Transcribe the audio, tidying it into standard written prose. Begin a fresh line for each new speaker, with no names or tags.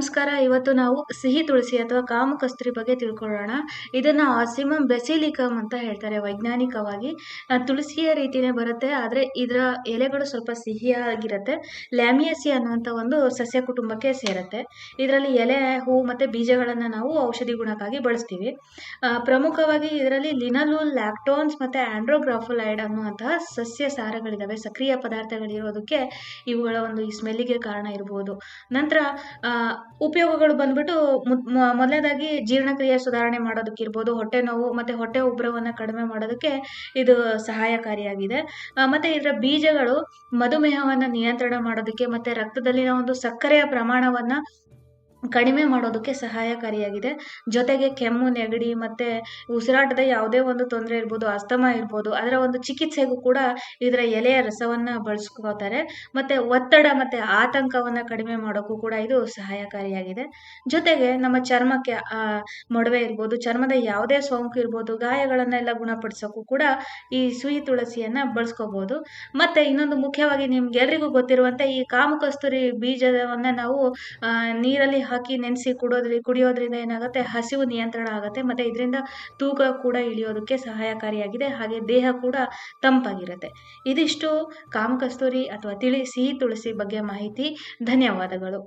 ನಮಸ್ಕಾರ. ಇವತ್ತು ನಾವು ಸಿಹಿ ತುಳಸಿ ಅಥವಾ ಕಾಮಕಸ್ತೂರಿ ಬಗ್ಗೆ ತಿಳ್ಕೊಳ್ಳೋಣ. ಇದನ್ನ ಆಸಿಮಮ್ ಬೆಸಿಲಿಕಮ್ ಅಂತ ಹೇಳ್ತಾರೆ ವೈಜ್ಞಾನಿಕವಾಗಿ. ತುಳಸಿಯ ರೀತಿನೇ ಬರುತ್ತೆ, ಆದ್ರೆ ಇದರ ಎಲೆಗಳು ಸ್ವಲ್ಪ ಸಿಹಿಯಾಗಿರುತ್ತೆ. ಲ್ಯಾಮಿಯೇಸಿ ಅನ್ನುವಂಥ ಒಂದು ಸಸ್ಯ ಕುಟುಂಬಕ್ಕೆ ಸೇರುತ್ತೆ. ಇದರಲ್ಲಿ ಎಲೆ, ಹೂ ಮತ್ತೆ ಬೀಜಗಳನ್ನ ನಾವು ಔಷಧಿ ಗುಣಕ್ಕಾಗಿ ಬಳಸ್ತೀವಿ. ಪ್ರಮುಖವಾಗಿ ಇದರಲ್ಲಿ ಲಿನಲೂಲ್, ಲ್ಯಾಕ್ಟೋನ್ಸ್ ಮತ್ತೆ ಆಂಡ್ರೋಗ್ರಾಫುಲೈಡ್ ಅನ್ನುವಂತಹ ಸಸ್ಯ ಸಾರಗಳಿದಾವೆ, ಸಕ್ರಿಯ ಪದಾರ್ಥಗಳಿರೋದಕ್ಕೆ ಇವುಗಳ ಒಂದು ಈ ಸ್ಮೆಲ್ಲಿಗೆ ಕಾರಣ ಇರಬಹುದು. ನಂತರ ಉಪಯೋಗಗಳು ಬಂದ್ಬಿಟ್ಟು ಮೊದಲನೇದಾಗಿ ಜೀರ್ಣಕ್ರಿಯೆ ಸುಧಾರಣೆ ಮಾಡೋದಕ್ಕಿರ್ಬೋದು, ಹೊಟ್ಟೆ ನೋವು ಮತ್ತೆ ಹೊಟ್ಟೆ ಉಬ್ಬರವನ್ನ ಕಡಿಮೆ ಮಾಡೋದಕ್ಕೆ ಇದು ಸಹಾಯಕಾರಿಯಾಗಿದೆ. ಮತ್ತೆ ಇದರ ಬೀಜಗಳು ಮಧುಮೇಹವನ್ನ ನಿಯಂತ್ರಣ ಮಾಡೋದಕ್ಕೆ ಮತ್ತೆ ರಕ್ತದಲ್ಲಿನ ಒಂದು ಸಕ್ಕರೆಯ ಪ್ರಮಾಣವನ್ನ ಕಡಿಮೆ ಮಾಡೋದಕ್ಕೆ ಸಹಾಯಕಾರಿಯಾಗಿದೆ. ಜೊತೆಗೆ ಕೆಮ್ಮು, ನೆಗಡಿ ಮತ್ತೆ ಉಸಿರಾಟದ ಯಾವುದೇ ಒಂದು ತೊಂದರೆ ಇರ್ಬೋದು, ಅಸ್ತಮಾ ಇರ್ಬೋದು, ಅದರ ಒಂದು ಚಿಕಿತ್ಸೆಗೂ ಕೂಡ ಇದರ ಎಲೆಯ ರಸವನ್ನ ಬಳಸ್ಕೋತಾರೆ. ಮತ್ತೆ ಒತ್ತಡ ಮತ್ತೆ ಆತಂಕವನ್ನ ಕಡಿಮೆ ಮಾಡೋಕ್ಕೂ ಕೂಡ ಇದು ಸಹಾಯಕಾರಿಯಾಗಿದೆ. ಜೊತೆಗೆ ನಮ್ಮ ಚರ್ಮಕ್ಕೆ ಮೊಡವೆ ಇರ್ಬೋದು, ಚರ್ಮದ ಯಾವುದೇ ಸೋಂಕು ಇರ್ಬೋದು, ಗಾಯಗಳನ್ನೆಲ್ಲ ಗುಣಪಡಿಸೋಕ್ಕೂ ಕೂಡ ಈ ಸಿಹಿ ತುಳಸಿಯನ್ನ ಬಳಸ್ಕೋಬಹುದು. ಮತ್ತೆ ಇನ್ನೊಂದು ಮುಖ್ಯವಾಗಿ ನಿಮ್ಗೆಲ್ರಿಗೂ ಗೊತ್ತಿರುವಂತೆ ಈ ಕಾಮಕಸ್ತೂರಿ ಬೀಜವನ್ನ ನಾವು ನೀರಲ್ಲಿ ಹಾಕಿ ನೆನೆಸಿ ಕುಡಿಯೋದ್ರಿಂದ ಏನಾಗುತ್ತೆ, ಹಸಿವು ನಿಯಂತ್ರಣ ಆಗುತ್ತೆ. ಮತ್ತೆ ಇದರಿಂದ ತೂಕ ಕೂಡ ಇಳಿಯೋದಕ್ಕೆ ಸಹಾಯಕಾರಿಯಾಗಿದೆ. ಹಾಗೆ ದೇಹ ಕೂಡ ತಂಪಾಗಿರುತ್ತೆ. ಇದಿಷ್ಟು ಕಾಮಕಸ್ತೂರಿ ಅಥವಾ ಸಿಹಿ ತುಳಸಿ ಬಗ್ಗೆ ಮಾಹಿತಿ. ಧನ್ಯವಾದಗಳು.